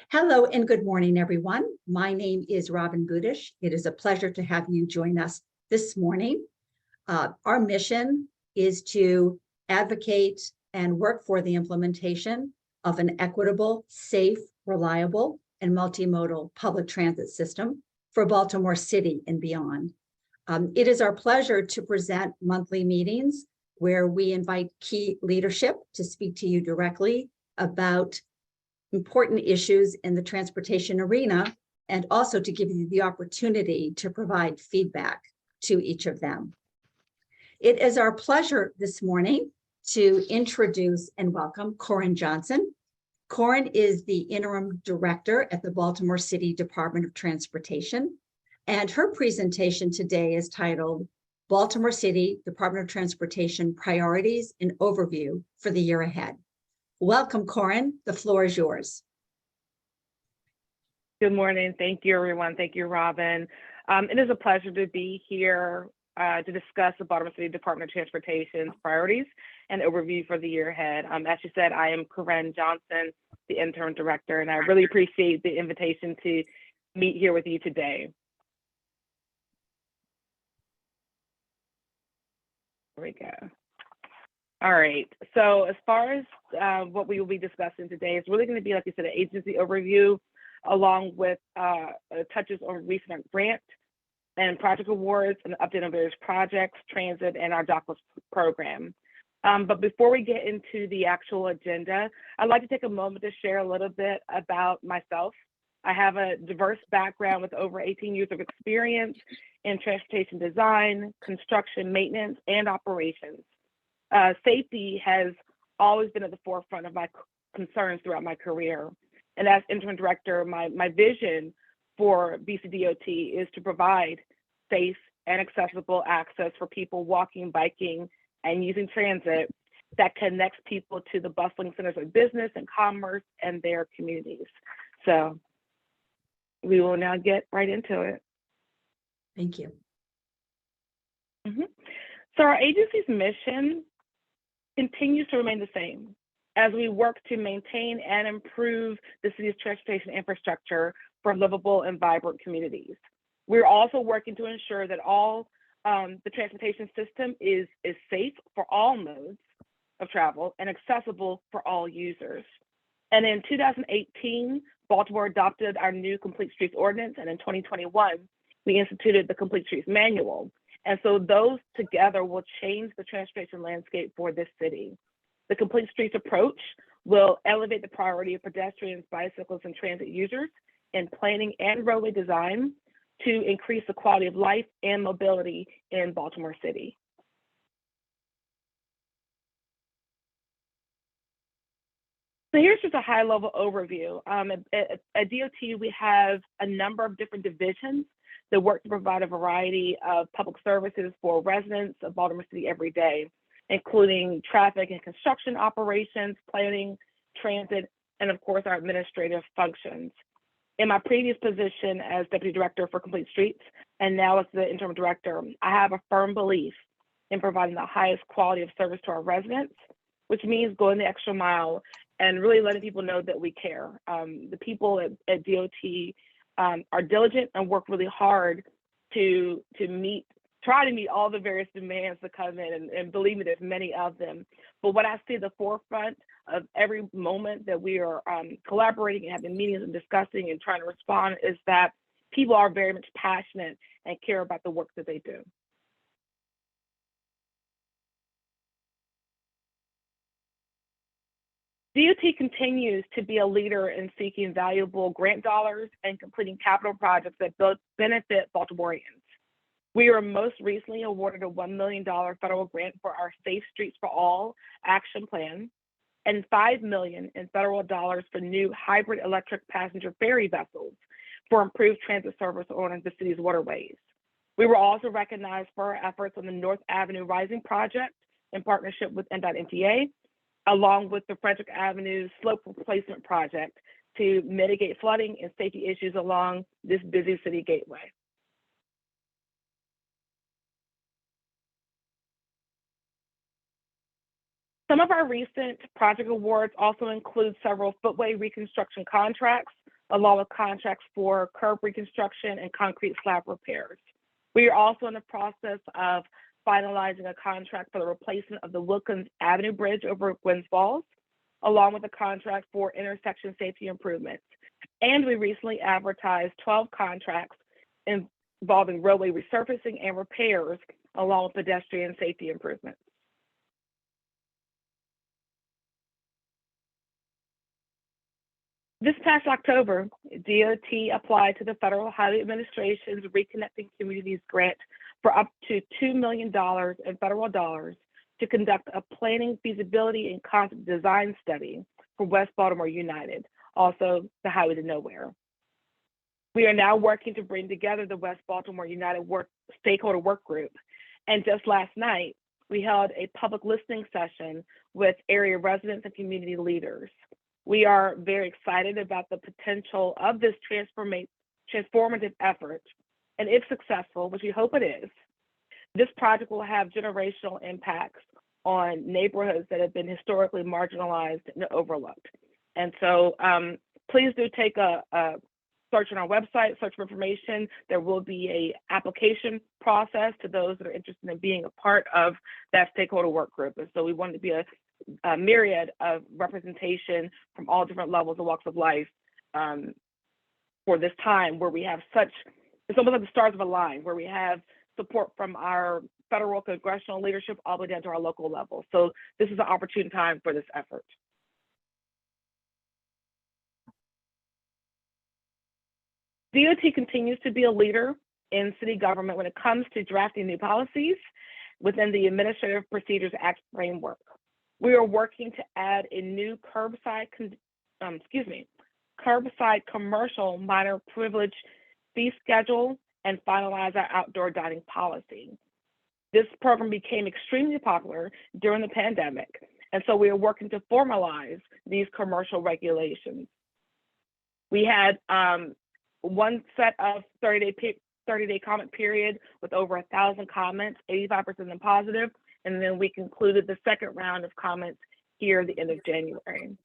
Hello and good morning, everyone. My name is Robin Budish. It is a pleasure to have you join us this morning. Our mission is to advocate and work for the implementation of an equitable, safe, reliable, and multimodal public transit system for Baltimore City and beyond. It is our pleasure to present monthly meetings where we invite key leadership to speak to you directly about important issues in the transportation arena, and also to give you the opportunity to provide feedback to each of them. It is our pleasure this morning to introduce and welcome Corren Johnson. Corren is the Interim Director at the Baltimore City Department of Transportation, and her presentation today is titled Baltimore City Department of Transportation Priorities and Overview for the Year Ahead. Welcome, Corren. The floor is yours. Good morning. Thank you, everyone. Thank you, Robin. It is a pleasure to be here to discuss the Baltimore City Department of Transportation's priorities and overview for the year ahead. As you said, I am Corren Johnson, the Interim Director, and I really appreciate the invitation to meet here with you today. Here we go. All right, so as far as what we will be discussing today, it's really going to be, like you said, an agency overview, along with touches on recent grant and project awards and update on various projects, transit, and our dockless program. But before we get into the actual agenda, I'd like to take a moment to share a little bit about myself. I have a diverse background with over 18 years of experience in transportation design, construction, maintenance, and operations. Safety has always been at the forefront of my concerns throughout my career. And as interim director, my vision for BCDOT is to provide safe and accessible access for people walking, biking, and using transit that connects people to the bustling centers of business and commerce and their communities. So we will now get right into it. Thank you. So our agency's mission continues to remain the same as we work to maintain and improve the city's transportation infrastructure for livable and vibrant communities. We're also working to ensure that all the transportation system is safe for all modes of travel and accessible for all users. And in 2018, Baltimore adopted our new Complete Streets Ordinance, and in 2021, we instituted the Complete Streets Manual. And so those together will change the transportation landscape for this city. The Complete Streets approach will elevate the priority of pedestrians, bicyclists, and transit users in planning and roadway design to increase the quality of life and mobility in Baltimore City. So here's just a high-level overview. At DOT, we have a number of different divisions that work to provide a variety of public services for residents of Baltimore City every day, including traffic and construction operations, planning, transit, and of course, our administrative functions. In my previous position as Deputy Director for Complete Streets, and now as the Interim Director, I have a firm belief in providing the highest quality of service to our residents, which means going the extra mile and really letting people know that we care. The people at DOT are diligent and work really hard to try to meet all the various demands that come in, and believe me, there's many of them. But what I see at the forefront of every moment that we are collaborating and having meetings and discussing and trying to respond is that people are very much passionate and care about the work that they do. DOT continues to be a leader in seeking valuable grant dollars and completing capital projects that benefit Baltimoreans. We were most recently awarded a $1 million federal grant for our Safe Streets for All action plan and $5 million in federal dollars for new hybrid electric passenger ferry vessels for improved transit service on the city's waterways. We were also recognized for our efforts on the North Avenue Rising project in partnership with NDOT, along with the Frederick Avenue slope replacement project to mitigate flooding and safety issues along this busy city gateway. Some of our recent project awards also include several footway reconstruction contracts along with contracts for curb reconstruction and concrete slab repairs. We are also in the process of finalizing a contract for the replacement of the Wilkins Avenue Bridge over Gwynns Falls, along with a contract for intersection safety improvements. And we recently advertised 12 contracts involving roadway resurfacing and repairs, along with pedestrian safety improvements. This past October, DOT applied to the Federal Highway Administration's Reconnecting Communities grant for up to $2 million in federal dollars to conduct a planning, feasibility, and concept design study for West Baltimore United, also the Highway to Nowhere. We are now working to bring together the West Baltimore United stakeholder work group. And just last night, we held a public listening session with area residents and community leaders. We are very excited about the potential of this transformative effort. And if successful, which we hope it is, this project will have generational impacts on neighborhoods that have been historically marginalized and overlooked. And so please do take a search on our website, search for information. There will be a application process to those that are interested in being a part of that stakeholder work group. And so we want to be a myriad of representation from all different levels and walks of life for this time where we have it's almost like the stars have aligned, where we have support from our federal congressional leadership all the way down to our local level. So this is an opportune time for this effort. DOT continues to be a leader in city government when it comes to drafting new policies within the Administrative Procedures Act framework. We are working to add a new curbside commercial minor privilege fee schedule and finalize our outdoor dining policy. This program became extremely popular during the pandemic, and so we are working to formalize these commercial regulations. We had one set of 30-day comment period with over 1,000 comments, 85% of them positive, and then we concluded the second round of comments here at the end of January.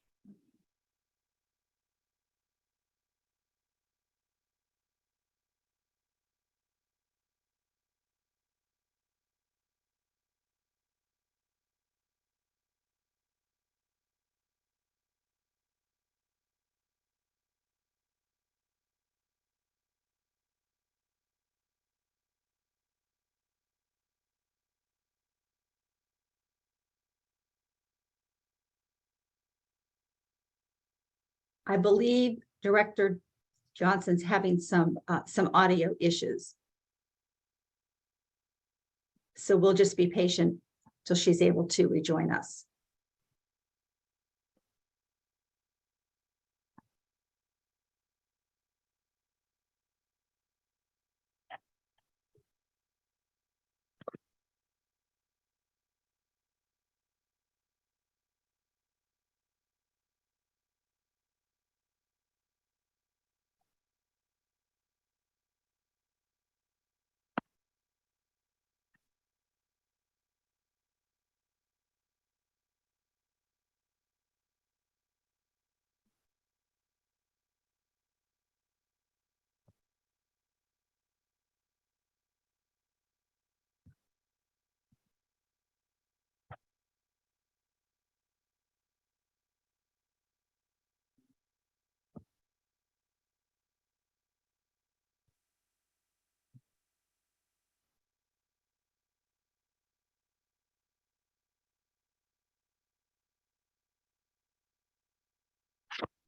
I believe Director Johnson's having some audio issues. So we'll just be patient till she's able to rejoin us.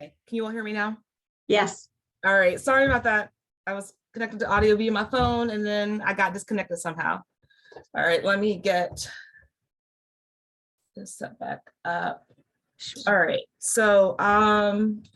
Okay. Can you all hear me now? Yes. All right. Sorry about that. I was connected to audio via my phone and then I got disconnected somehow. All right. Let me get this set back up. All right. So,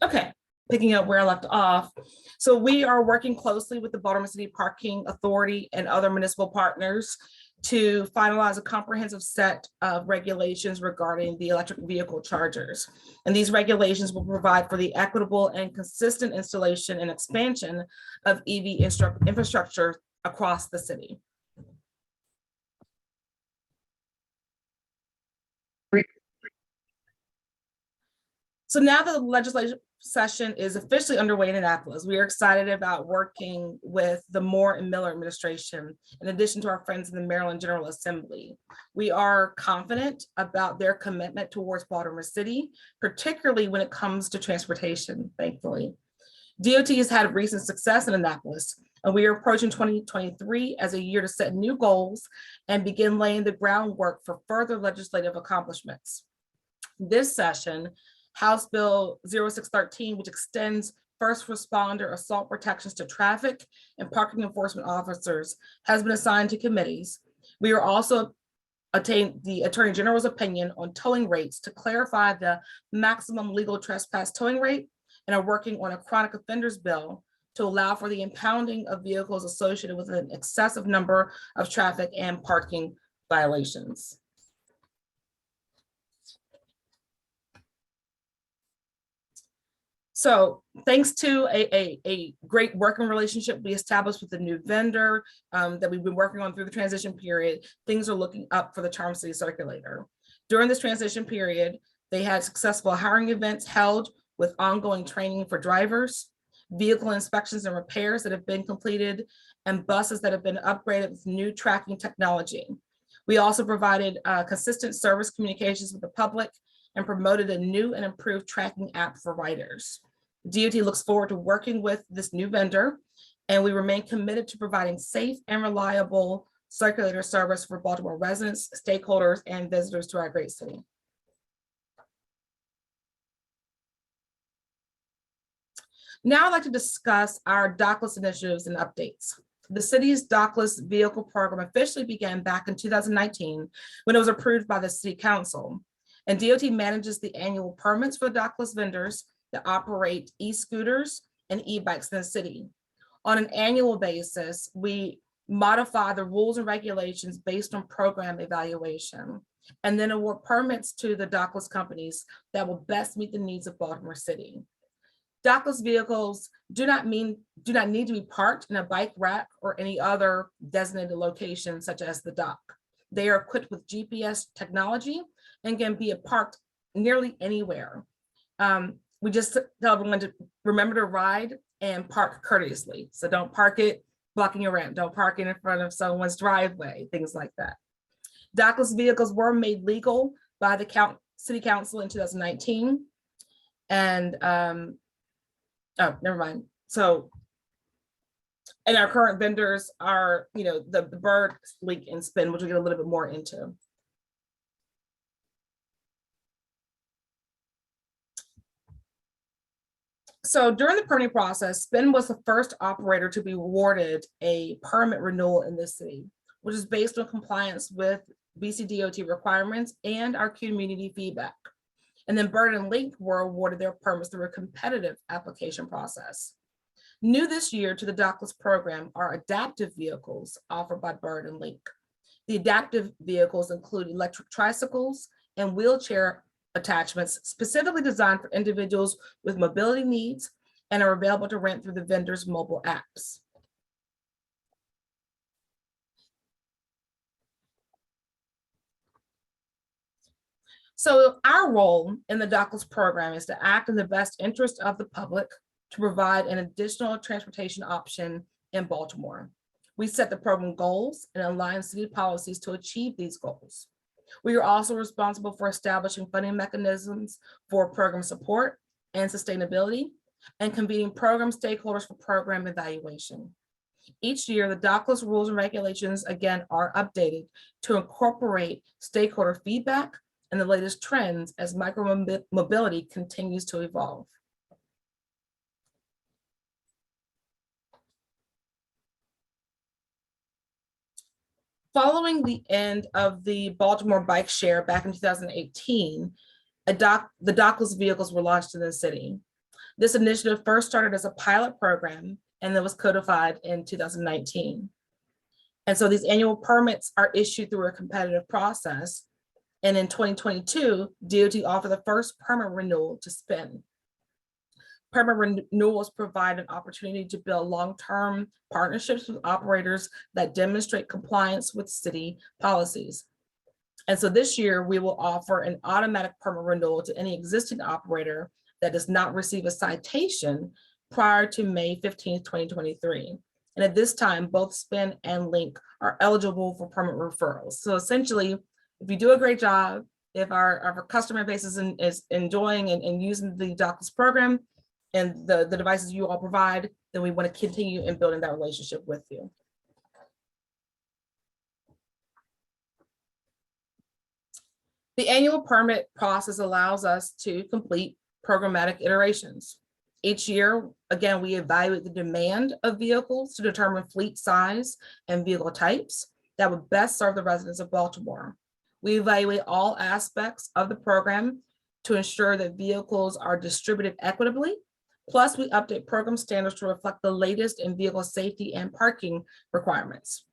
okay. Picking up where I left off. So we are working closely with the Baltimore City Parking Authority and other municipal partners to finalize a comprehensive set of regulations regarding the electric vehicle chargers. And these regulations will provide for the equitable and consistent installation and expansion of EV infrastructure across the city. So now that the legislative session is officially underway in Annapolis, we are excited about working with the Moore and Miller administration, in addition to our friends in the Maryland General Assembly. We are confident about their commitment towards Baltimore City, particularly when it comes to transportation, thankfully. DOT has had recent success in Annapolis, and we are approaching 2023 as a year to set new goals and begin laying the groundwork for further legislative accomplishments. This session, House Bill 0613, which extends first responder assault protections to traffic and parking enforcement officers, has been assigned to committees. We are also obtained the Attorney General's opinion on towing rates to clarify the maximum legal trespass towing rate, and are working on a chronic offenders bill to allow for the impounding of vehicles associated with an excessive number of traffic and parking violations. So thanks to a great working relationship we established with the new vendor that we've been working on through the transition period, things are looking up for the Charm City Circulator. During this transition period, they had successful hiring events held with ongoing training for drivers, vehicle inspections and repairs that have been completed, and buses that have been upgraded with new tracking technology. We also provided consistent service communications with the public and promoted a new and improved tracking app for riders. DOT looks forward to working with this new vendor, and we remain committed to providing safe and reliable circulator service for Baltimore residents, stakeholders, and visitors to our great city. Now I'd like to discuss our dockless initiatives and updates. The city's dockless vehicle program officially began back in 2019 when it was approved by the City Council. And DOT manages the annual permits for the dockless vendors that operate e-scooters and e-bikes in the city. On an annual basis, we modify the rules and regulations based on program evaluation, and then award permits to the dockless companies that will best meet the needs of Baltimore City. Dockless vehicles do not need to be parked in a bike rack or any other designated location such as the dock. They are equipped with GPS technology and can be parked nearly anywhere. We just tell everyone to remember to ride and park courteously. So don't park it blocking your ramp, don't park it in front of someone's driveway, things like that. Dockless vehicles were made legal by the City Council in 2019. And oh, never mind. So, and our current vendors are, the Bird, Leak, and Spin, which we'll get a little bit more into. So during the permitting process, Spin was the first operator to be awarded a permit renewal in this city, which is based on compliance with BCDOT requirements and our community feedback. And then Bird and Link were awarded their permits through a competitive application process. New this year to the dockless program are adaptive vehicles offered by Bird and Link. The adaptive vehicles include electric tricycles and wheelchair attachments specifically designed for individuals with mobility needs and are available to rent through the vendor's mobile apps. So our role in the dockless program is to act in the best interest of the public to provide an additional transportation option in Baltimore. We set the program goals and align city policies to achieve these goals. We are also responsible for establishing funding mechanisms for program support and sustainability and convening program stakeholders for program evaluation. Each year, the dockless rules and regulations again are updated to incorporate stakeholder feedback and the latest trends as micro-mobility continues to evolve. Following the end of the Baltimore bike share back in 2018, the dockless vehicles were launched in the city. This initiative first started as a pilot program and then was codified in 2019. And so these annual permits are issued through a competitive process. And in 2022, DOT offered the first permit renewal to Spin. Permit renewals provide an opportunity to build long-term partnerships with operators that demonstrate compliance with city policies. And so this year, we will offer an automatic permit renewal to any existing operator that does not receive a citation prior to May 15th, 2023. And at this time, both Spin and Link are eligible for permit referrals. So essentially, if you do a great job, if our customer base is enjoying and using the dockless program and the devices you all provide, then we want to continue in building that relationship with you. The annual permit process allows us to complete programmatic iterations. Each year, again, we evaluate the demand of vehicles to determine fleet size and vehicle types that would best serve the residents of Baltimore. We evaluate all aspects of the program to ensure that vehicles are distributed equitably. Plus, we update program standards to reflect the latest in vehicle safety and parking requirements.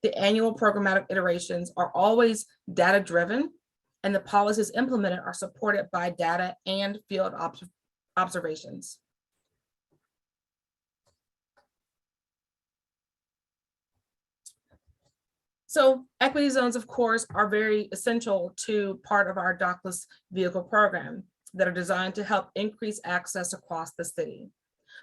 The annual programmatic iterations are always data-driven, and the policies implemented are supported by data and field observations. So equity zones, of course, are very essential to part of our dockless vehicle program that are designed to help increase access across the city.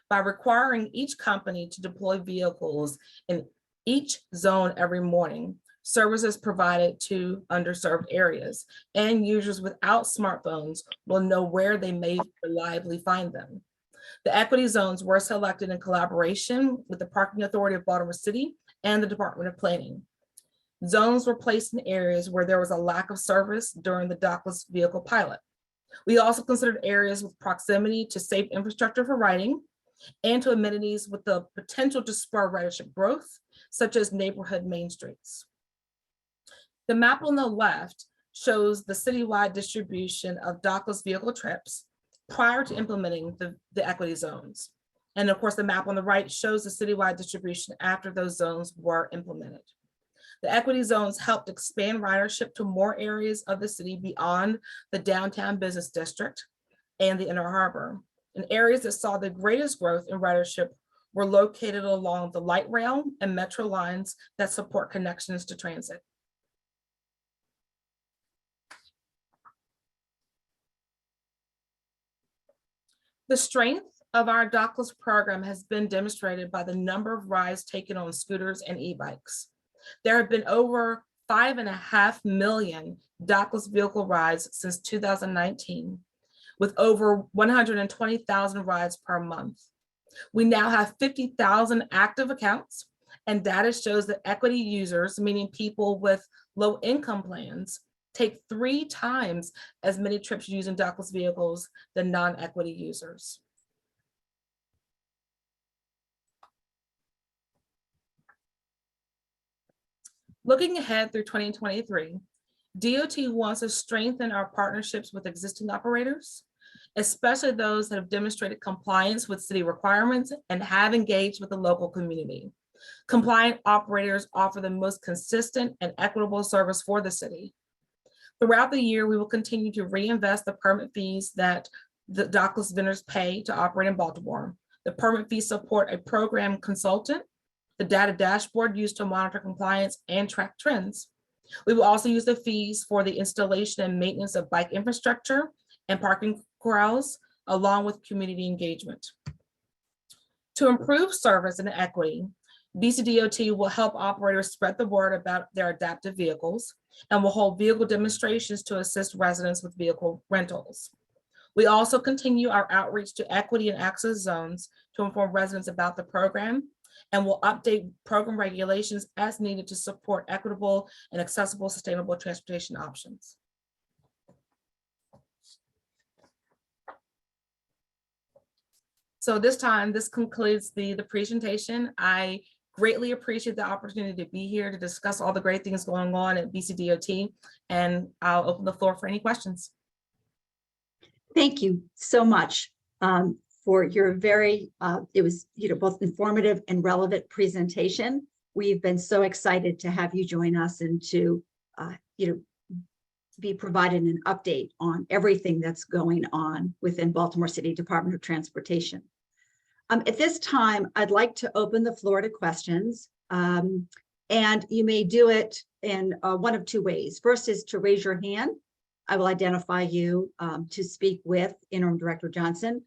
By requiring each company to deploy vehicles in each zone every morning, services provided to underserved areas, and users without smartphones will know where they may reliably find them. The equity zones were selected in collaboration with the Parking Authority of Baltimore City and the Department of Planning. Zones were placed in areas where there was a lack of service during the dockless vehicle pilot. We also considered areas with proximity to safe infrastructure for riding and to amenities with the potential to spur ridership growth, such as neighborhood main streets. The map on the left shows the citywide distribution of dockless vehicle trips prior to implementing the equity zones. And of course, the map on the right shows the citywide distribution after those zones were implemented. The equity zones helped expand ridership to more areas of the city beyond the downtown business district and the inner harbor. And areas that saw the greatest growth in ridership were located along the light rail and metro lines that support connections to transit. The strength of our dockless program has been demonstrated by the number of rides taken on scooters and e-bikes. There have been over 5.5 million dockless vehicle rides since 2019, with over 120,000 rides per month. We now have 50,000 active accounts, and data shows that equity users, meaning people with low income plans, take 3 times as many trips using dockless vehicles than non-equity users. Looking ahead through 2023, DOT wants to strengthen our partnerships with existing operators, especially those that have demonstrated compliance with city requirements and have engaged with the local community. Compliant operators offer the most consistent and equitable service for the city. Throughout the year, we will continue to reinvest the permit fees that the dockless vendors pay to operate in Baltimore. The permit fees support a program consultant, the data dashboard used to monitor compliance and track trends. We will also use the fees for the installation and maintenance of bike infrastructure and parking corrals, along with community engagement. To improve service and equity, BCDOT will help operators spread the word about their adaptive vehicles and will hold vehicle demonstrations to assist residents with vehicle rentals. We also continue our outreach to equity and access zones to inform residents about the program, and will update program regulations as needed to support equitable and accessible sustainable transportation options. So this concludes the presentation. I greatly appreciate the opportunity to be here to discuss all the great things going on at BCDOT, and I'll open the floor for any questions. Thank you so much for your very, it was both informative and relevant presentation. We've been so excited to have you join us and to be provided an update on everything that's going on within Baltimore City Department of Transportation. At this time, I'd like to open the floor to questions. And you may do it in one of two ways. First is to raise your hand. I will identify you to speak with Interim Director Johnson,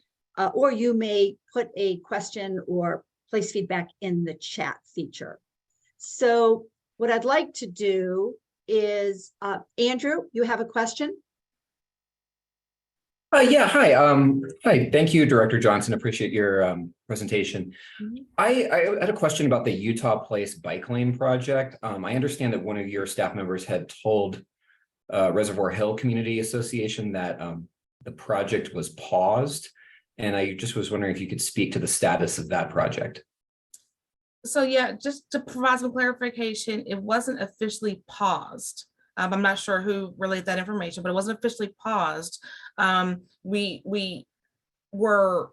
or you may put a question or place feedback in the chat feature. So what I'd like to do is, Andrew, you have a question? Yeah, hi. Hi, thank you, Director Johnson. Appreciate your presentation. I had a question about the Utah Place bike lane project. I understand that one of your staff members had told Reservoir Hill Community Association that the project was paused. And I just was wondering if you could speak to the status of that project. So yeah, just to provide some clarification, it wasn't officially paused. I'm not sure who relayed that information, but it wasn't officially paused. We were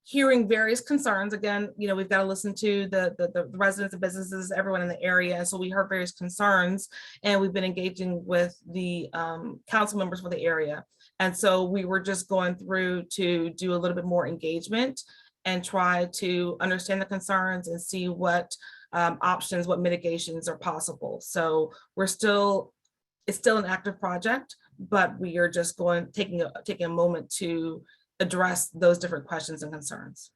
hearing various concerns. Again, you know, we've got to listen to the residents and businesses, everyone in the area. And so we heard various concerns, and we've been engaging with the council members for the area. And so we were just going through to do a little bit more engagement and try to understand the concerns and see what options, what mitigations are possible. So it's still an active project, but we are just taking a moment to address those different questions and concerns.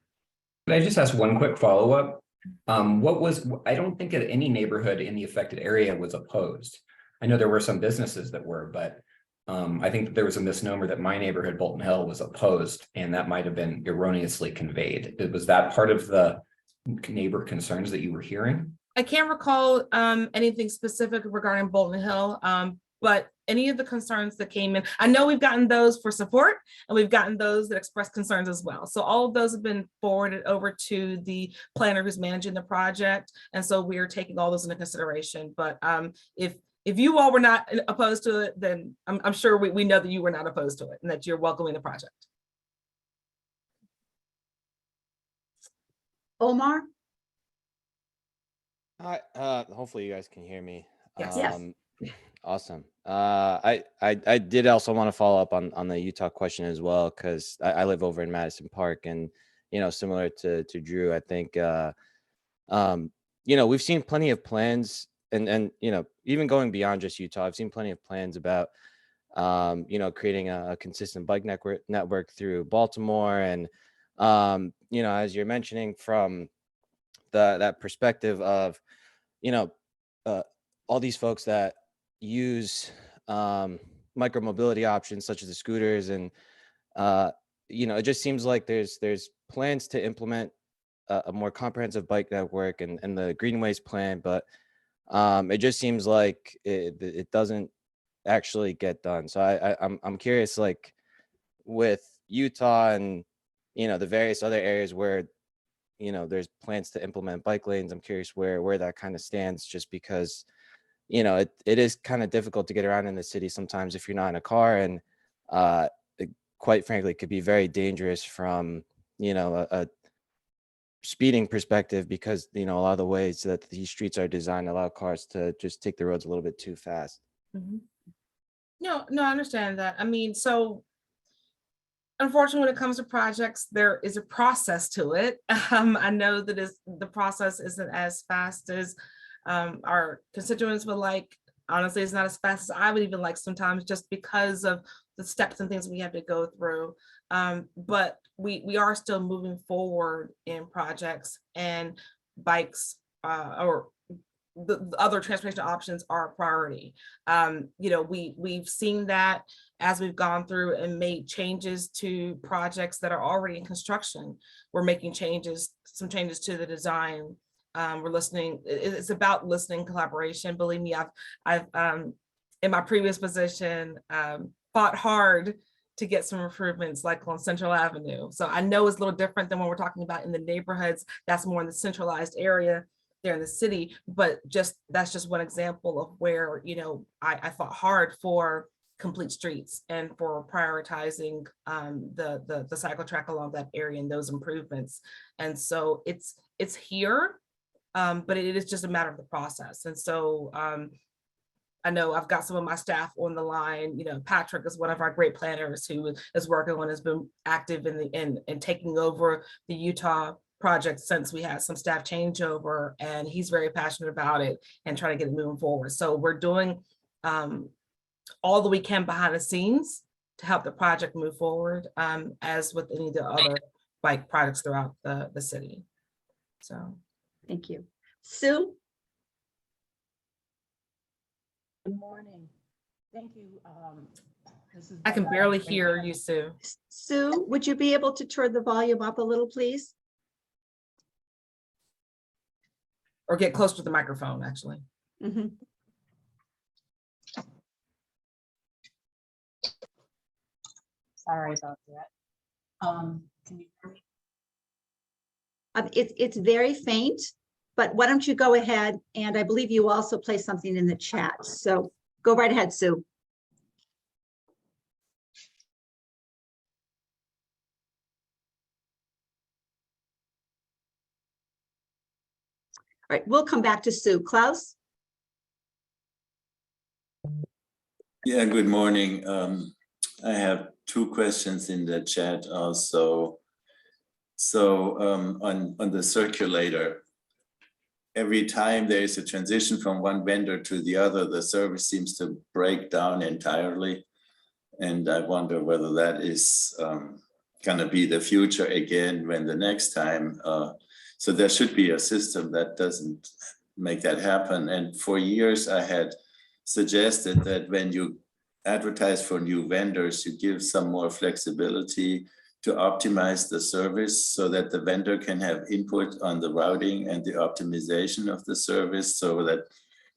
Can I just ask one quick follow-up? I don't think that any neighborhood in the affected area was opposed. I know there were some businesses that were, but I think that there was a misnomer that my neighborhood, Bolton Hill, was opposed, and that might have been erroneously conveyed. Was that part of the neighbor concerns that you were hearing? I can't recall anything specific regarding Bolton Hill, but any of the concerns that came in, I know we've gotten those for support, and we've gotten those that express concerns as well. So all of those have been forwarded over to the planner who's managing the project. And so we are taking all those into consideration. But if you all were not opposed to it, then I'm sure we know that you were not opposed to it and that you're welcoming the project. Omar? Hi, hopefully you guys can hear me. Yes. Yes. Awesome. I did also want to follow up on the Utah question as well, because I live over in Madison Park, and you know, similar to Drew, I think you know, we've seen plenty of plans, and you know, even going beyond just Utah, I've seen plenty of plans about you know, creating a consistent bike network through Baltimore, and you know, as you're mentioning, from that perspective of, you know, all these folks that use micromobility options such as the scooters, and you know, it just seems like there's plans to implement a more comprehensive bike network and the Greenways plan, but it just seems like it doesn't actually get done. So I'm curious, like with Utah and you know, the various other areas where you know there's plans to implement bike lanes, I'm curious where that kind of stands, just because you know it is kind of difficult to get around in the city sometimes if you're not in a car, and it, quite frankly, could be very dangerous from you know a speeding perspective, because you know a lot of the ways that these streets are designed allow cars to just take the roads a little bit too fast. Mm-hmm. No, I understand that. I mean, so unfortunately, when it comes to projects, there is a process to it. I know that the process isn't as fast as our constituents would like. Honestly, it's not as fast as I would even like sometimes, just because of the steps and things we have to go through. But we are still moving forward in projects, and bikes or the other transportation options are a priority. You know, we've seen that as we've gone through and made changes to projects that are already in construction. We're making some changes to the design. We're listening. It's about listening, collaboration. Believe me, I've in my previous position fought hard to get some improvements, like on Central Avenue. So I know it's a little different than when we're talking about in the neighborhoods. That's more in the centralized area there in the city, but that's just one example of where, you know, I fought hard for complete streets and for prioritizing the cycle track along that area and those improvements. And so it's here, but it is just a matter of the process. And so I know I've got some of my staff on the line. You know, Patrick is one of our great planners who is working on, has been active in taking over the Utah project since we had some staff changeover, and he's very passionate about it and trying to get it moving forward. So we're doing all that we can behind the scenes to help the project move forward, as with any of the other bike projects throughout the city. So. Thank you. Sue? Good morning. Thank you. This is I can barely hear you, Sue. Sue, would you be able to turn the volume up a little, please? Or get closer to the microphone, actually. Mhm. Sorry about that. Can you hear me? It's very faint, but why don't you go ahead, and I believe you also placed something in the chat. So go right ahead, Sue. All right, we'll come back to Sue. Klaus? Yeah, good morning. I have two questions in the chat also. So on the circulator, every time there is a transition from one vendor to the other, the service seems to break down entirely. And I wonder whether that is going to be the future again when the next time. So there should be a system that doesn't make that happen. And for years, I had suggested that when you advertise for new vendors, you give some more flexibility to optimize the service so that the vendor can have input on the routing and the optimization of the service, so that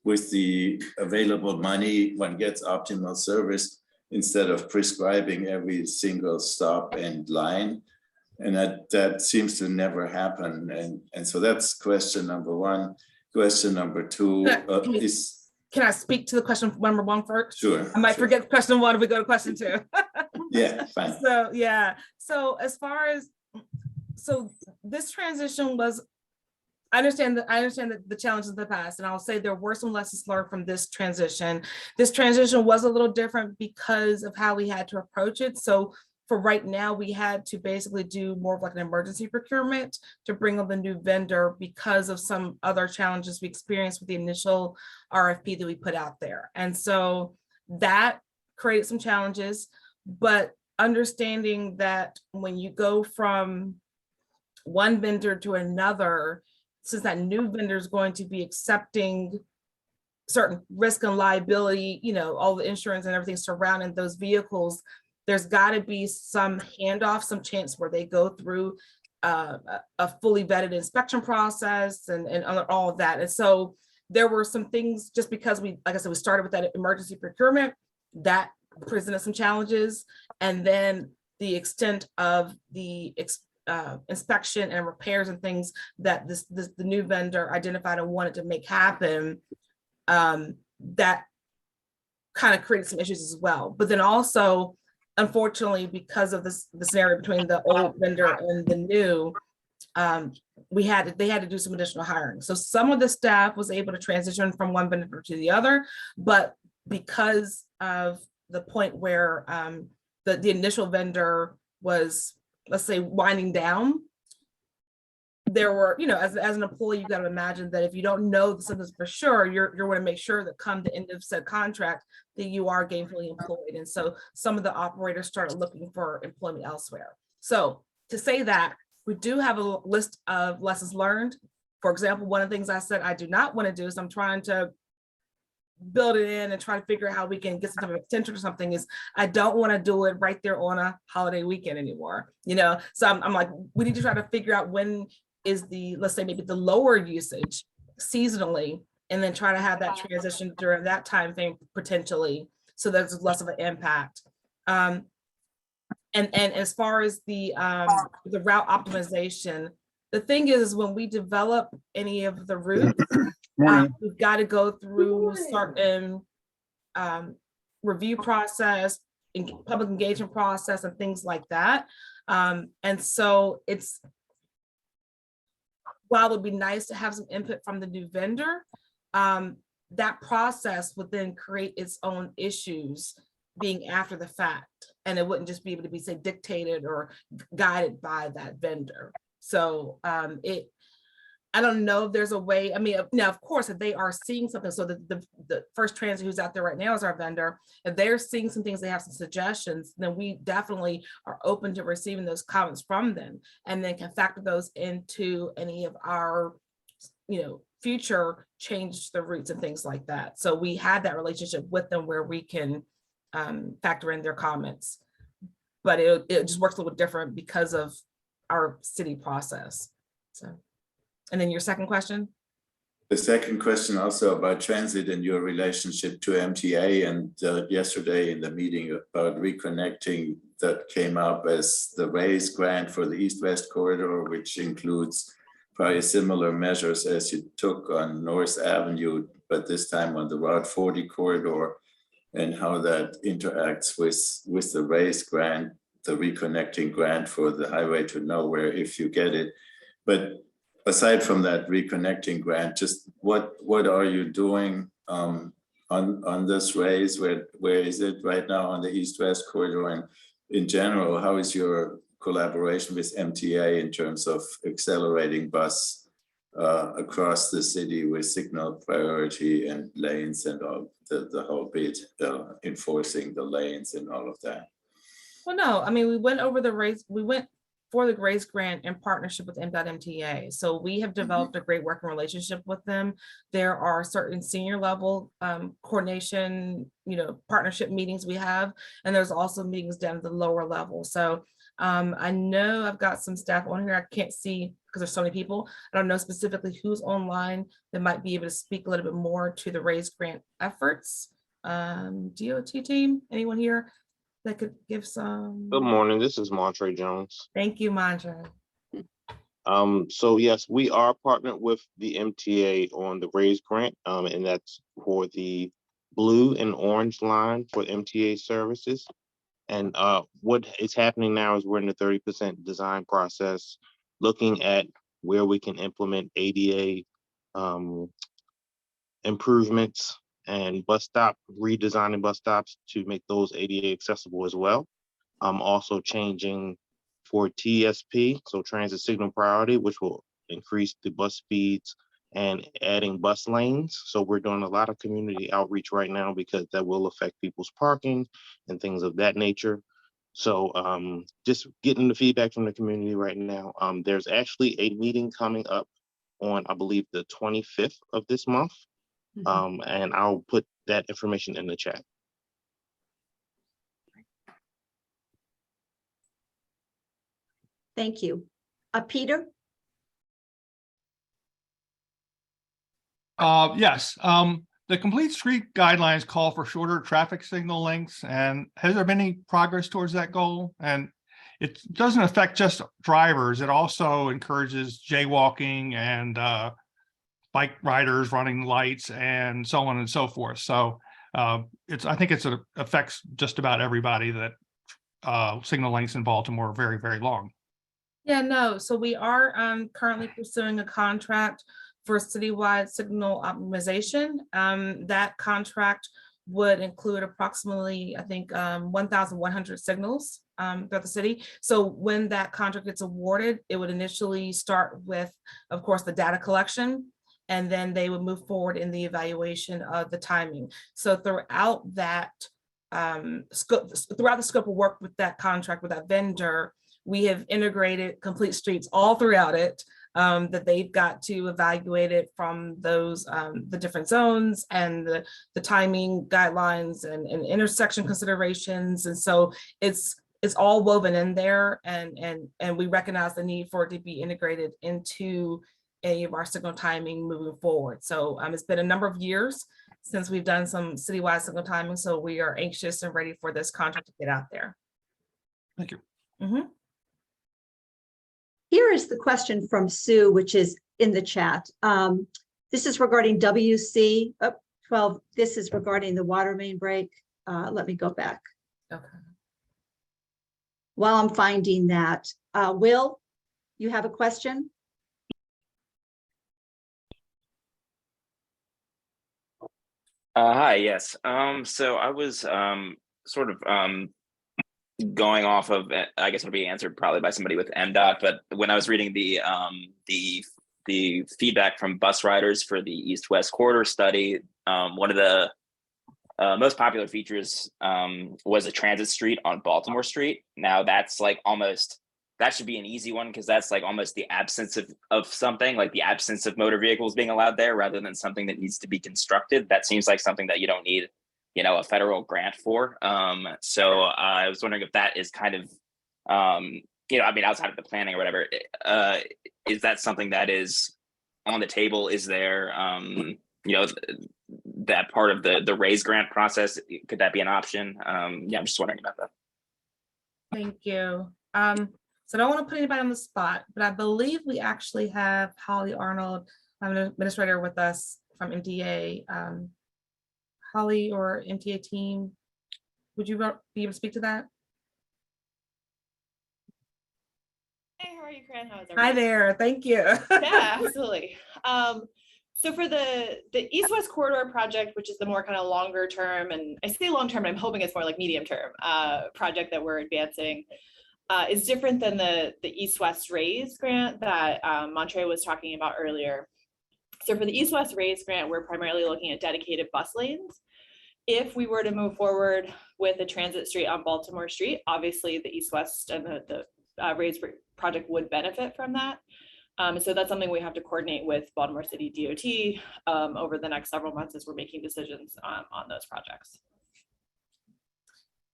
with the available money, one gets optimal service instead of prescribing every single stop and line. And that seems to never happen. And so that's question number one. Question number two is... Can I speak to the question number one first? Sure. I might sure. forget question one if we go to question two. Yeah, fine. So, yeah. So as far as, so this transition was, I understand that the challenges of the past, and I'll say there were some lessons learned from this transition. This transition was a little different because of how we had to approach it. So for right now, we had to basically do more of like an emergency procurement to bring on the new vendor because of some other challenges we experienced with the initial RFP that we put out there. And so that created some challenges, but understanding that when you go from one vendor to another, since that new vendor is going to be accepting certain risk and liability, you know, all the insurance and everything surrounding those vehicles, there's got to be some handoff, some chance where they go through a fully vetted inspection process and all of that. And so there were some things, just because we, like I said, we started with that emergency procurement, that presented some challenges. And then the extent of the inspection and repairs and things that the new vendor identified and wanted to make happen, that kind of created some issues as well. But then also, unfortunately, because of the scenario between the old vendor and the new, they had to do some additional hiring. So some of the staff was able to transition from one vendor to the other, but because of the point where the initial vendor was, let's say, winding down, there were, you know, as an employee, you got to imagine that if you don't know something for sure, you're going to make sure that come the end of said contract that you are gainfully employed. And so some of the operators started looking for employment elsewhere. So to say that, we do have a list of lessons learned. For example, one of the things I said I do not want to do is I'm trying to build it in and try to figure out how we can get some type of extension or something, is I don't want to do it right there on a holiday weekend anymore, you know? So I'm like, we need to try to figure out when is the, let's say maybe the lower usage seasonally, and then try to have that transition during that time frame potentially, so there's less of an impact. And as far as the route optimization, the thing is when we develop any of the routes, we've got to go through certain review process, public engagement process, and things like that. And so it's, while it would be nice to have some input from the new vendor, that process would then create its own issues being after the fact. And it wouldn't just be able to be, say, dictated or guided by that vendor. So I don't know if there's a way. I mean, now, of course, if they are seeing something, so the First Transit who's out there right now is our vendor, if they're seeing some things, they have some suggestions, then we definitely are open to receiving those comments from them, and then can factor those into any of our, future change the routes and things like that. So we have that relationship with them where we can factor in their comments, but it just works a little different because of our city process. So. And then your second question? The second question also about transit and your relationship to MTA, and yesterday in the meeting about reconnecting, that came up as the RAISE grant for the East-West corridor, which includes probably similar measures as you took on North Avenue, but this time on the Route 40 corridor, and how that interacts with the RAISE grant, the reconnecting grant for the Highway to Nowhere, if you get it. But aside from that reconnecting grant, just what are you doing on this RAISE? Where is it right now on the East-West corridor? And in general, how is your collaboration with MTA in terms of accelerating bus across the city with signal priority and lanes and all the whole bit, enforcing the lanes and all of that? Well, no, I mean, we went over the RAISE, we went for the RAISE grant in partnership with MTA. So we have developed a great working relationship with them. There are certain senior level coordination, partnership meetings we have, and there's also meetings down at the lower level. So I know I've got some staff on here. I can't see because there's so many people. I don't know specifically who's online that might be able to speak a little bit more to the RAISE grant efforts. DOT team, anyone here that could give some? Good morning, this is Montre Jones. Thank you, Montre. So yes, we are partnered with the MTA on the RAISE grant, and that's for the blue and orange line for MTA services. And what is happening now is we're in the 30% design process, looking at where we can implement ADA improvements and redesigning bus stops to make those ADA accessible as well. Also changing for TSP, so transit signal priority, which will increase the bus speeds, and adding bus lanes. So we're doing a lot of community outreach right now because that will affect people's parking and things of that nature. So just getting the feedback from the community right now. There's actually a meeting coming up on, I believe, the 25th of this month. And I'll put that information in the chat. Thank you. Peter? Yes. The complete street guidelines call for shorter traffic signal lengths. And has there been any progress towards that goal? And it doesn't affect just drivers. It also encourages jaywalking and bike riders running lights and so on and so forth. So I think it affects just about everybody that signal lengths in Baltimore are very, very long. Yeah, no. So we are currently pursuing a contract for citywide signal optimization. That contract would include approximately, I think, 1,100 signals throughout the city. So when that contract gets awarded, it would initially start with, of course, the data collection, and then they would move forward in the evaluation of the timing. So throughout that scope of work with that contract, with that vendor, we have integrated complete streets all throughout it, that they've got to evaluate it from those, the different zones and the timing guidelines and intersection considerations. And so it's all woven in there, and we recognize the need for it to be integrated into any of our signal timing moving forward. So it's been a number of years since we've done some citywide signal timing, so we are anxious and ready for this contract to get out there. Thank you. Mm-hmm. Here is the question from Sue, which is in the chat. This is regarding WC 12. This is regarding the water main break. Let me go back. Okay. While I'm finding that, Will, you have a question? Hi, yes. So I was sort of going off of, I guess it'll be answered probably by somebody with MDOT, but when I was reading the feedback from bus riders for the East-West corridor study, one of the most popular features was a transit street on Baltimore Street. Now that's like almost, that should be an easy one because that's like almost the absence of something, like the absence of motor vehicles being allowed there rather than something that needs to be constructed. That seems like something that you don't need, you know, a federal grant for. So I was wondering if that is kind of, you know, I mean, outside of the planning or whatever, is that something that is on the table? Is there, you know, that part of the raise grant process? Could that be an option? Yeah, I'm just wondering about that. Thank you. So I don't want to put anybody on the spot, but I believe we actually have Holly Arnold, an administrator with us from MTA. Holly or MTA team, would you be able to speak to that? Hey, how are you, Corinne? How is Hi everyone? there, thank you. Yeah, absolutely. So for the East-West Corridor project, which is the more kind of longer term, and I say long term, but I'm hoping it's more like medium term project that we're advancing, is different than the East-West Raise grant that Montre was talking about earlier. So for the East-West Raise grant, we're primarily looking at dedicated bus lanes. If we were to move forward with a transit street on Baltimore Street, obviously the East-West and the Raise project would benefit from that. So that's something we have to coordinate with Baltimore City DOT over the next several months as we're making decisions on those projects.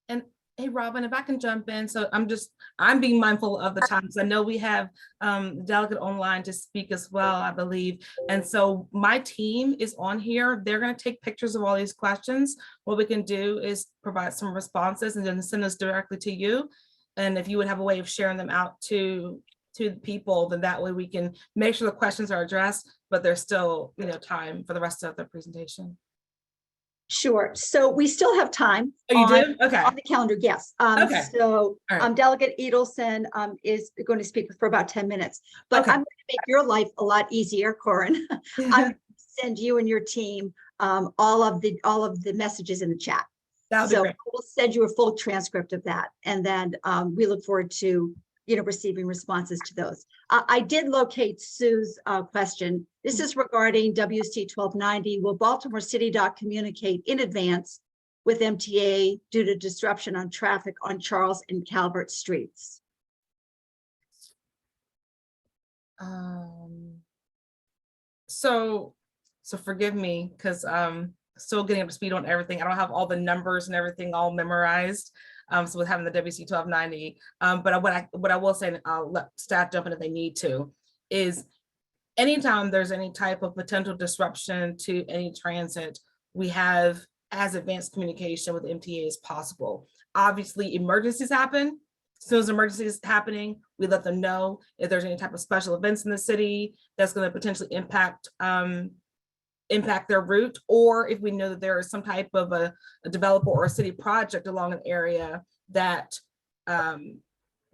And hey, Robin, if I can jump in. So I'm being mindful of the time because I know we have the delegate online to speak as well, I believe. And so my team is on here. They're going to take pictures of all these questions. What we can do is provide some responses and then send those directly to you. And if you would have a way of sharing them out to the people, then that way we can make sure the questions are addressed, but there's still, you know, time for the rest of the presentation. Sure. So we still have time. Oh, you do? Okay. On the calendar, yes. Okay. So All right. Delegate Edelson is going to speak for about 10 minutes, but Okay. I'm going to make your life a lot easier, Corren. I'm going to send you and your team all of the messages in the chat. That would be So great. we'll send you a full transcript of that. And then we look forward to, you know, receiving responses to those. I did locate Sue's question. This is regarding WST 1290. Will Baltimore City DOT communicate in advance with MTA due to disruption on traffic on Charles and Calvert streets? So forgive me because still getting up to speed on everything. I don't have all the numbers and everything all memorized. So with having the WC 1290, but what I will say, and I'll let staff jump in if they need to, is anytime there's any type of potential disruption to any transit, we have as advanced communication with MTA as possible. Obviously, emergencies happen. As soon as emergencies happening, we let them know if there's any type of special events in the city that's going to potentially impact their route, or if we know that there is some type of a developer or a city project along an area that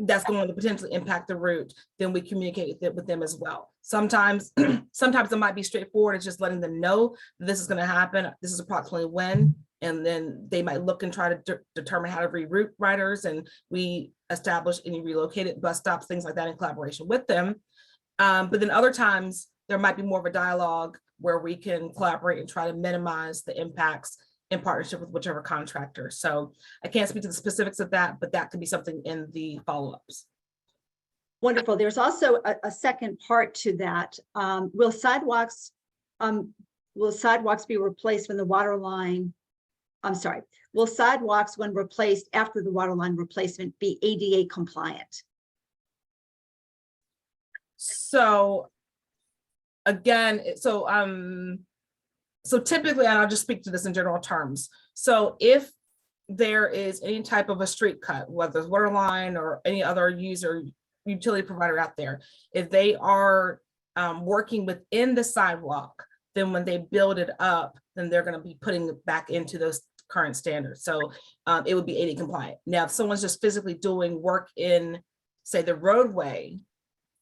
that's going to potentially impact the route, then we communicate with them as well. Sometimes it might be straightforward. It's just letting them know this is going to happen. This is approximately when, and then they might look and try to determine how to reroute riders, and we establish any relocated bus stops, things like that in collaboration with them. But then other times there might be more of a dialogue where we can collaborate and try to minimize the impacts in partnership with whichever contractor. So I can't speak to the specifics of that, but that could be something in the follow-ups. Wonderful. There's also a second part to that. Will sidewalks be replaced when the water line, will sidewalks when replaced after the water line replacement be ADA compliant? So again, so typically, and I'll just speak to this in general terms. So if there is any type of a street cut, whether it's water line or any other utility provider out there, if they are working within the sidewalk, then when they build it up, then they're going to be putting it back into those current standards. So it would be ADA compliant. Now, if someone's just physically doing work in, say, the roadway,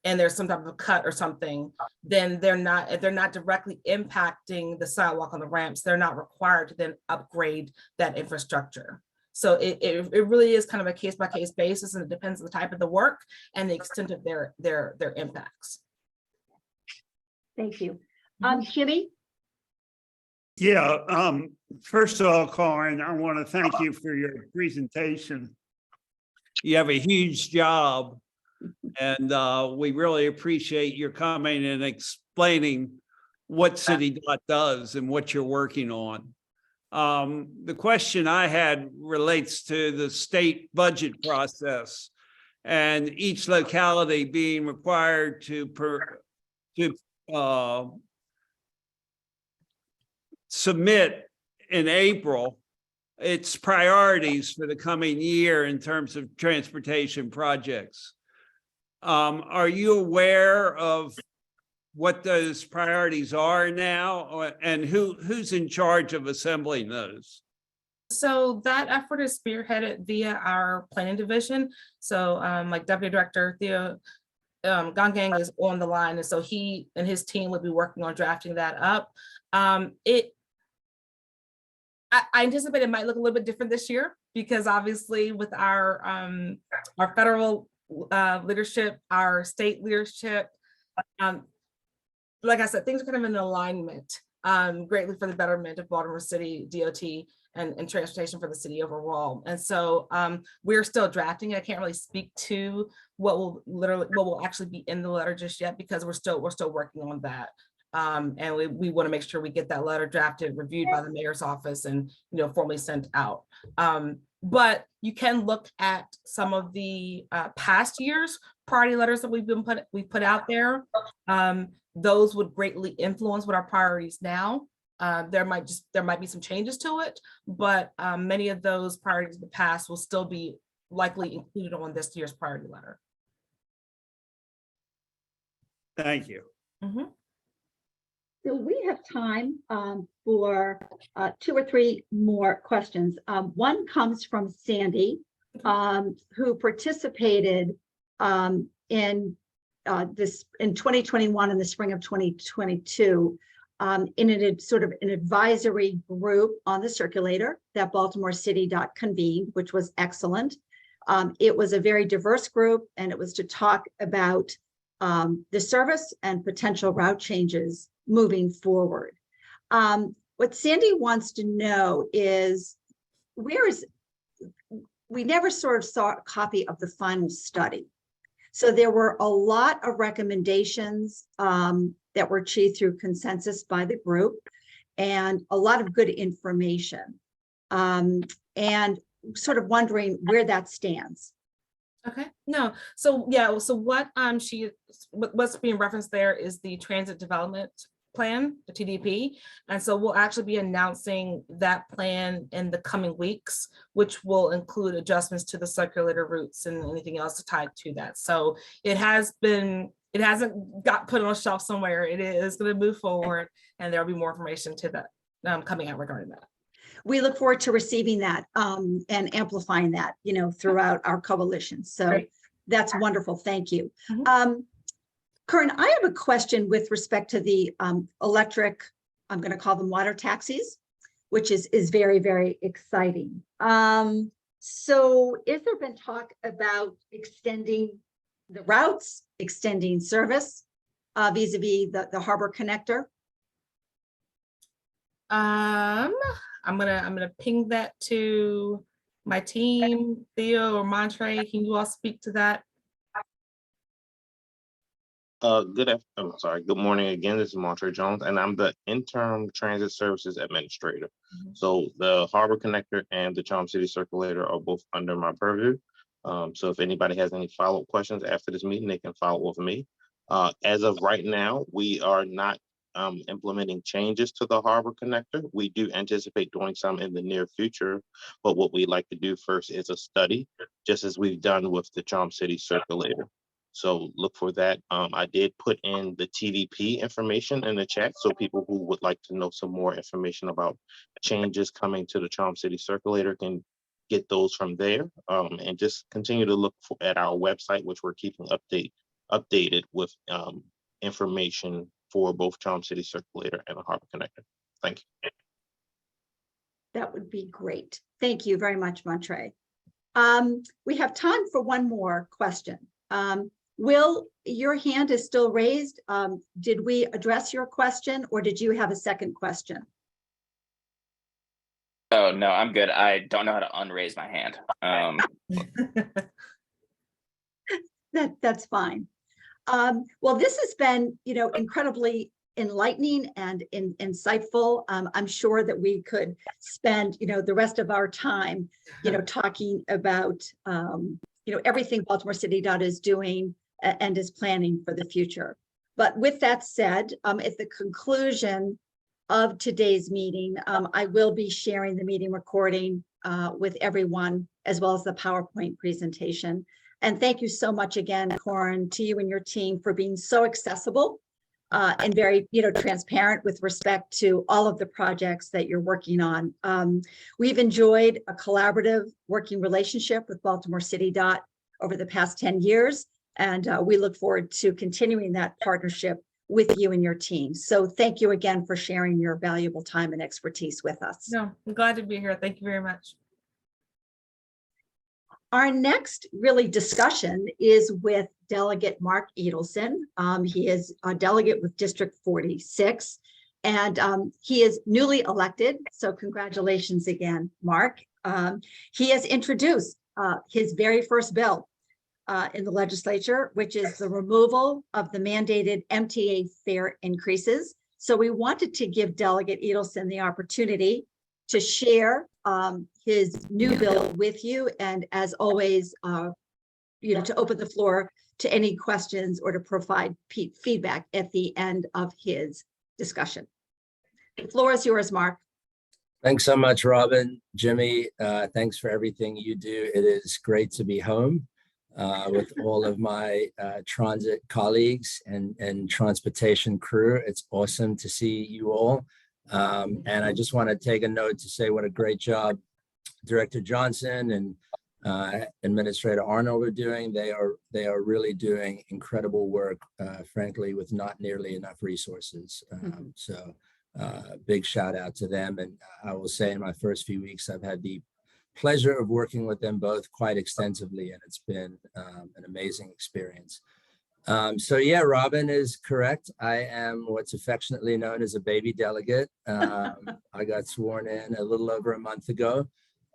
and there's some type of a cut or something, then they're not directly impacting the sidewalk on the ramps. They're not required to then upgrade that infrastructure. So it really is kind of a case by case basis, and it depends on the type of the work and the extent of their impacts. Thank you. Mhm. Jimmy? Yeah, first of all, Corren, I want to thank you for your presentation. You have a huge job, and we really appreciate your coming and explaining what CityDOT does and what you're working on. The question I had relates to the state budget process and each locality being required to submit in April its priorities for the coming year in terms of transportation projects. Are you aware of what those priorities are now, and who's in charge of assembling those? So that effort is spearheaded via our planning division. So like Deputy Director Theo Gangang is on the line, and so he and his team will be working on drafting that up. I anticipate it might look a little bit different this year, because obviously with our federal leadership, our state leadership, like I said, things are kind of in alignment greatly for the betterment of Baltimore City DOT and transportation for the city overall. And so we're still drafting. I can't really speak to what will actually be in the letter just yet, because we're still working on that. And we want to make sure we get that letter drafted, reviewed by the mayor's office, and formally sent out. But you can look at some of the past years' priority letters that we've put out there. Those would greatly influence what our priorities now. There might be some changes to it, but many of those priorities of the past will still be likely included on this year's priority letter. Thank you. Mm-hmm. So we have time for 2 or 3 more questions. One comes from Sandy, who participated in 2021 in the spring of 2022 in an advisory group on the circulator that Baltimore CityDOT convened, which was excellent. It was a very diverse group, and it was to talk about the service and potential route changes moving forward. What Sandy wants to know is, we never sort of saw a copy of the final study. So there were a lot of recommendations that were achieved through consensus by the group, and a lot of good information. And sort of wondering where that stands. Okay, no, so yeah, so what's being referenced there is the transit development plan, the TDP. And so we'll actually be announcing that plan in the coming weeks, which will include adjustments to the circulator routes and anything else tied to that. So it hasn't got put on a shelf somewhere. It is going to move forward, and there'll be more information to that coming out regarding that. We look forward to receiving that and amplifying that, throughout our coalition. So Great. That's wonderful. Thank you. Mm-hmm. Corren, I have a question with respect to the electric, I'm going to call them water taxis, which is very, very exciting. So is there been talk about extending the routes, extending service vis-a-vis the harbor connector? I'm gonna ping that to my team, Theo or Montre. Can you all speak to that? Good morning again. This is Montre Jones, and I'm the Interim Transit Services Administrator. Mm-hmm. So the Harbor Connector and the Charm City Circulator are both under my purview. So if anybody has any follow-up questions after this meeting, they can follow up with me. As of right now, we are not implementing changes to the Harbor Connector. We do anticipate doing some in the near future, but what we'd like to do first is a study, just as we've done with the Charm City Circulator. So look for that. I did put in the TDP information in the chat, so people who would like to know some more information about changes coming to the Charm City Circulator can get those from there, and just continue to look at our website, which we're keeping updated with information for both Charm City Circulator and the Harbor Connector. Thank you. That would be great. Thank you very much, Montre. We have time for one more question. Will, your hand is still raised. Did we address your question or did you have a second question? Oh, no, I'm good. I don't know how to unraise my hand. That's fine. Well, this has been, incredibly enlightening and insightful. I'm sure that we could spend, the rest of our time, talking about, everything Baltimore CityDOT is doing and is planning for the future. But with that said, at the conclusion of today's meeting, I will be sharing the meeting recording with everyone, as well as the PowerPoint presentation. And thank you so much again, Corren, to you and your team for being so accessible and very, transparent with respect to all of the projects that you're working on. We've enjoyed a collaborative working relationship with Baltimore CityDOT over the past 10 years, and we look forward to continuing that partnership with you and your team. So thank you again for sharing your valuable time and expertise with us. No, I'm glad to be here. Thank you very much. Our next really discussion is with Delegate Mark Edelson. He is a delegate with District 46, and he is newly elected. So congratulations again, Mark. He has introduced his very first bill in the legislature, which is the removal of the mandated MTA fare increases. So we wanted to give Delegate Edelson the opportunity to share his new bill with you, and as always, to open the floor to any questions or to provide feedback at the end of his discussion. The floor is yours, Mark. Thanks so much, Robin. Jimmy, thanks for everything you do. It is great to be home with all of my transit colleagues and transportation crew. It's awesome to see you all. And I just want to take a note to say what a great job Director Johnson and Administrator Arnold are doing. They are really doing incredible work, frankly, with not nearly enough resources. So big shout out to them. And I will say in my first few weeks, I've had the pleasure of working with them both quite extensively, and it's been an amazing experience. So yeah, Robin is correct. I am what's affectionately known as a baby delegate. I got sworn in a little over a month ago.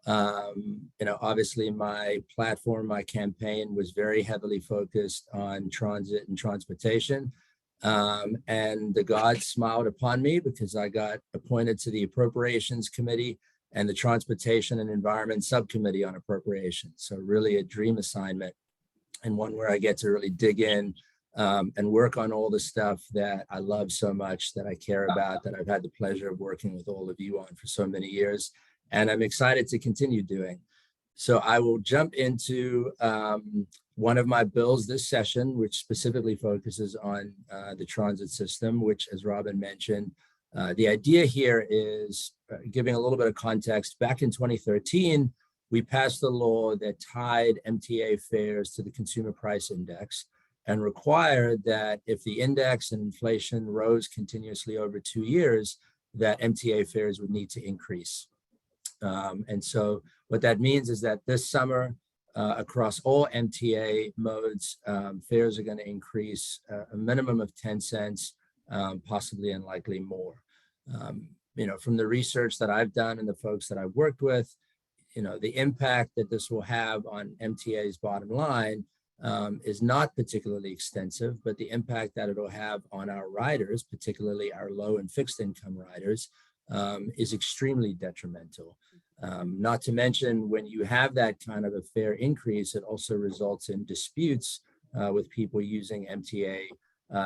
Obviously my platform, my campaign was very heavily focused on transit and transportation. And the gods smiled upon me because I got appointed to the Appropriations Committee and the Transportation and Environment Subcommittee on Appropriations. So really a dream assignment, and one where I get to really dig in and work on all the stuff that I love so much, that I care about, that I've had the pleasure of working with all of you on for so many years. And I'm excited to continue doing. So I will jump into one of my bills this session, which specifically focuses on the transit system, which, as Robin mentioned, the idea here is giving a little bit of context. Back in 2013, we passed a law that tied MTA fares to the Consumer Price Index and required that if the index and inflation rose continuously over 2 years, that MTA fares would need to increase. And so what that means is that this summer, across all MTA modes, fares are going to increase a minimum of 10 cents, possibly and likely more. From the research that I've done and the folks that I've worked with, the impact that this will have on MTA's bottom line is not particularly extensive, but the impact that it'll have on our riders, particularly our low and fixed income riders, is extremely detrimental. Not to mention, when you have that kind of a fare increase, it also results in disputes with people using MTA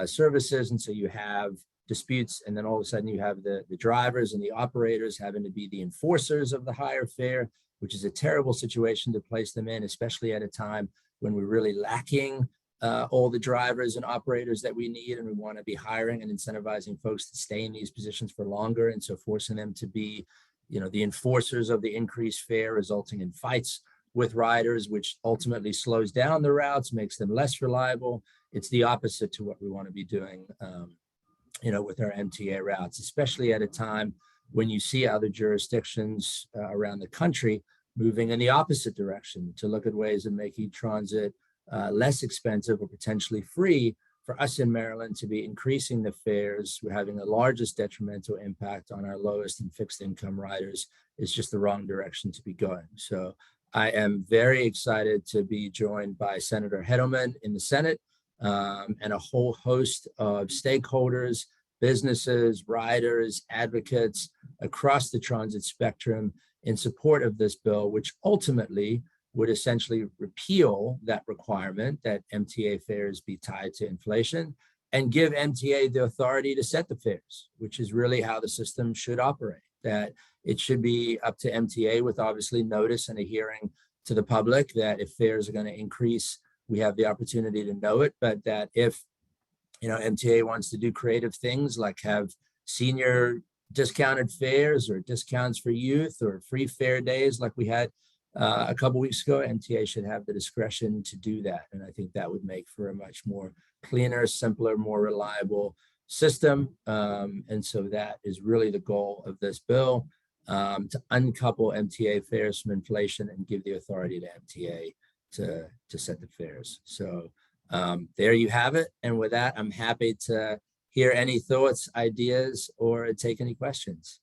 services. And so you have disputes, and then all of a sudden you have the drivers and the operators having to be the enforcers of the higher fare, which is a terrible situation to place them in, especially at a time when we're really lacking all the drivers and operators that we need, and we want to be hiring and incentivizing folks to stay in these positions for longer. And so forcing them to be, the enforcers of the increased fare, resulting in fights with riders, which ultimately slows down the routes, makes them less reliable. It's the opposite to what we want to be doing, with our MTA routes, especially at a time when you see other jurisdictions around the country moving in the opposite direction to look at ways of making transit less expensive or potentially free. For us in Maryland to be increasing the fares, we're having the largest detrimental impact on our lowest and fixed income riders is just the wrong direction to be going. So I am very excited to be joined by Senator Hedelman in the Senate and a whole host of stakeholders, businesses, riders, advocates across the transit spectrum in support of this bill, which ultimately would essentially repeal that requirement that MTA fares be tied to inflation and give MTA the authority to set the fares, which is really how the system should operate. That it should be up to MTA with obviously notice and a hearing to the public that if fares are going to increase, we have the opportunity to know it, but that if MTA wants to do creative things like have senior discounted fares or discounts for youth or free fare days like we had a couple weeks ago, MTA should have the discretion to do that. And I think that would make for a much more cleaner, simpler, more reliable system. And so that is really the goal of this bill, to uncouple MTA fares from inflation and give the authority to MTA to set the fares. So there you have it. And with that, I'm happy to hear any thoughts, ideas, or take any questions.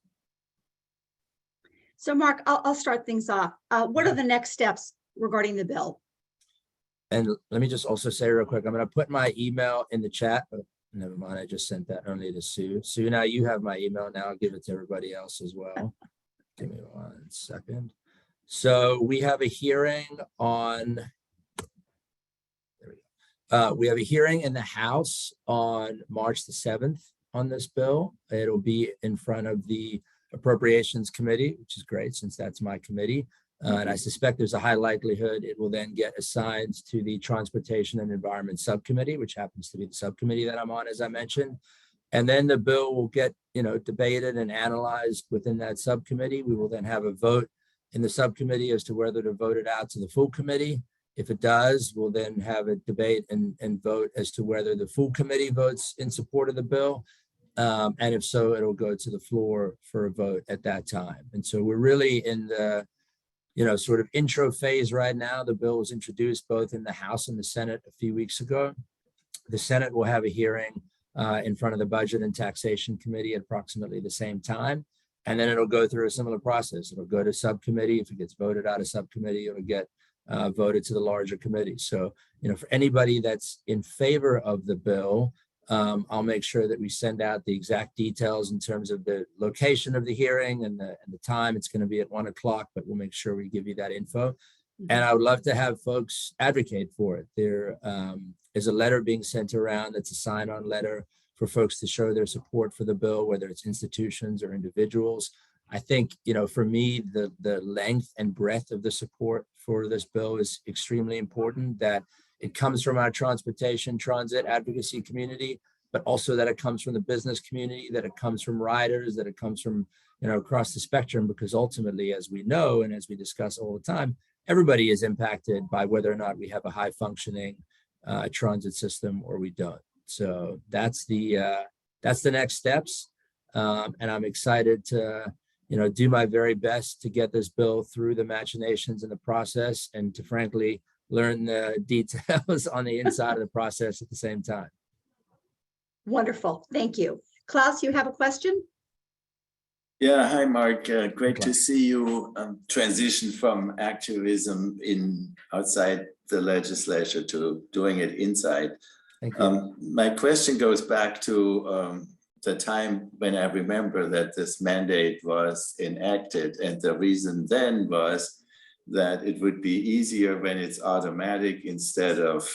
So Mark, I'll start things off. What are the next steps regarding the bill? And let me just also say real quick, I'm going to put my email in the chat. Oh, never mind, I just sent that only to Sue. Sue, now you have my email. Now I'll give it to everybody else as well. Give me 1 second. So we have a hearing on, we have a hearing in the House on March the 7th on this bill. It'll be in front of the Appropriations Committee, which is great since that's my committee. And I suspect there's a high likelihood it will then get assigned to the Transportation and Environment Subcommittee, which happens to be the subcommittee that I'm on, as I mentioned. And then the bill will get, debated and analyzed within that subcommittee. We will then have a vote in the subcommittee as to whether to vote it out to the full committee. If it does, we'll then have a debate and vote as to whether the full committee votes in support of the bill. And if so, it'll go to the floor for a vote at that time. And so we're really in the, sort of intro phase right now. The bill was introduced both in the House and the Senate a few weeks ago. The Senate will have a hearing in front of the Budget and Taxation Committee at approximately the same time. And then it'll go through a similar process. It'll go to subcommittee. If it gets voted out of subcommittee, it'll get voted to the larger committee. So, for anybody that's in favor of the bill, I'll make sure that we send out the exact details in terms of the location of the hearing and the time. It's going to be at 1 o'clock, but we'll make sure we give you that info. And I would love to have folks advocate for it. There is a letter being sent around that's a sign-on letter for folks to show their support for the bill, whether it's institutions or individuals. I think, for me, the length and breadth of the support for this bill is extremely important, that it comes from our transit advocacy community, but also that it comes from the business community, that it comes from riders, that it comes from, across the spectrum, because ultimately, as we know, and as we discuss all the time, everybody is impacted by whether or not we have a high functioning transit system or we don't. So that's the next steps. And I'm excited to, do my very best to get this bill through the machinations in the process and to frankly learn the details on the inside of the process at the same time. Wonderful. Thank you. Klaus, you have a question? Yeah, hi, Mark. Great to see you transition from activism outside the legislature to doing it inside. Thank you. My question goes back to the time when I remember that this mandate was enacted, and the reason then was that it would be easier when it's automatic instead of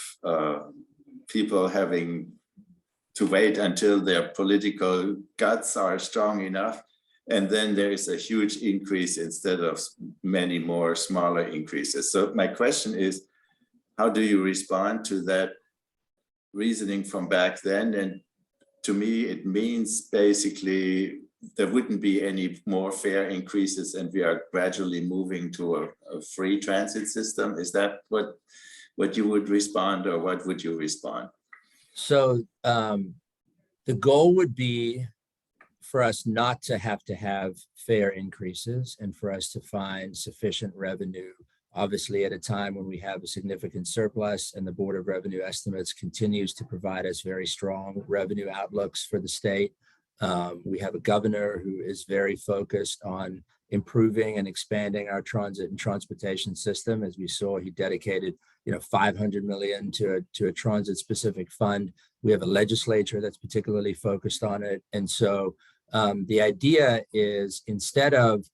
people having to wait until their political guts are strong enough. And then there is a huge increase instead of many more smaller increases. So my question is, how do you respond to that reasoning from back then? And to me, it means basically there wouldn't be any more fare increases and we are gradually moving to a free transit system. Is that what you would respond, or what would you respond? So the goal would be for us not to have fare increases and for us to find sufficient revenue, obviously at a time when we have a significant surplus and the Board of Revenue Estimates continues to provide us very strong revenue outlooks for the state. We have a governor who is very focused on improving and expanding our transit and transportation system. As we saw, he dedicated, $500 million to a transit specific fund. We have a legislature that's particularly focused on it. And so the idea is, instead of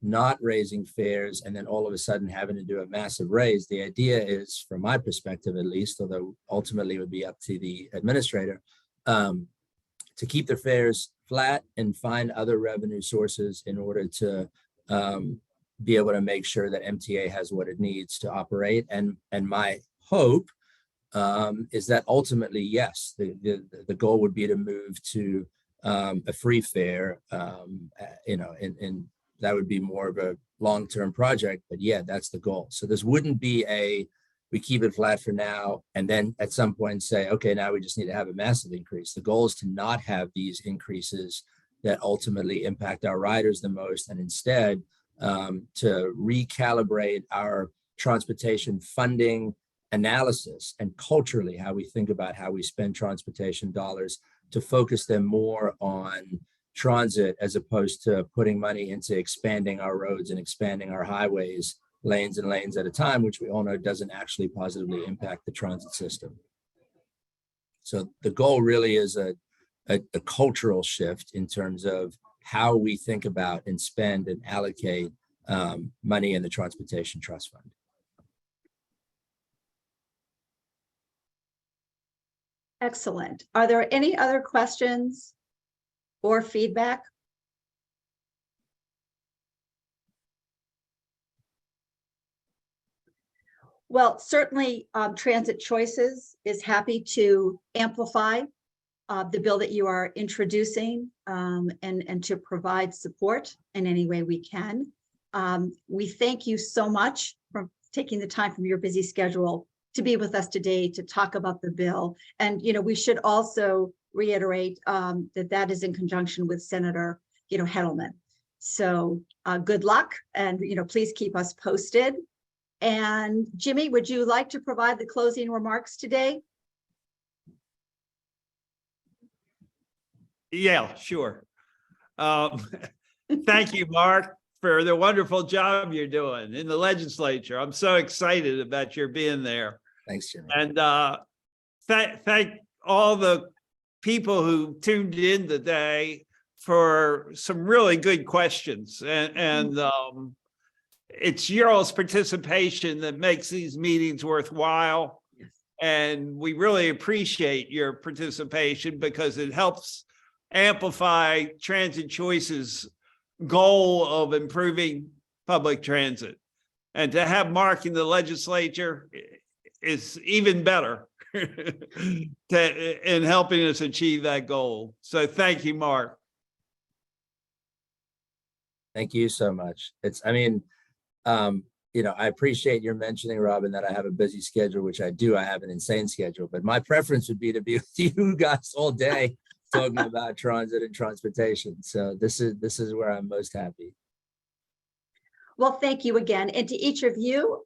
not raising fares and then all of a sudden having to do a massive raise, the idea is, from my perspective at least, although ultimately it would be up to the administrator, to keep their fares flat and find other revenue sources in order to be able to make sure that MTA has what it needs to operate. And my hope is that ultimately, yes, the goal would be to move to a free fare, and that would be more of a long-term project, but yeah, that's the goal. So this wouldn't be we keep it flat for now, and then at some point say, okay, now we just need to have a massive increase. The goal is to not have these increases that ultimately impact our riders the most, and instead to recalibrate our transportation funding analysis and culturally how we think about how we spend transportation dollars, to focus them more on transit as opposed to putting money into expanding our roads and expanding our highways lanes and lanes at a time, which we all know doesn't actually positively impact the transit system. So the goal really is a cultural shift in terms of how we think about and spend and allocate money in the Transportation Trust Fund. Excellent. Are there any other questions or feedback? Well, certainly Transit Choices is happy to amplify the bill that you are introducing and to provide support in any way we can. We thank you so much for taking the time from your busy schedule to be with us today to talk about the bill. And, we should also reiterate that is in conjunction with Senator, Hedelman. So good luck, and, please keep us posted. And Jimmy, would you like to provide the closing remarks today? Yeah, sure. Thank you, Mark, for the wonderful job you're doing in the legislature. I'm so excited about your being there. Thanks, Jimmy. And thank all the people who tuned in today for some really good questions. And it's your all's participation that makes these meetings worthwhile. Yes. And we really appreciate your participation because it helps amplify Transit Choices' goal of improving public transit. And to have Mark in the legislature is even better in helping us achieve that goal. So thank you, Mark. Thank you so much. I appreciate your mentioning, Robin, that I have a busy schedule, which I do. I have an insane schedule, but my preference would be to be with you guys all day talking about transit and transportation. So this is where I'm most happy. Well, thank you again. And to each of you,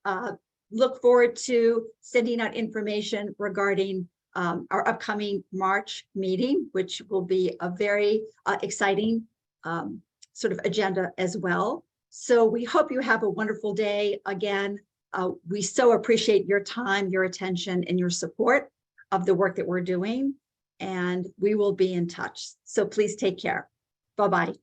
look forward to sending out information regarding our upcoming March meeting, which will be a very exciting sort of agenda as well. So we hope you have a wonderful day. Again, we so appreciate your time, your attention, and your support of the work that we're doing. And we will be in touch. So please take care. Bye-bye.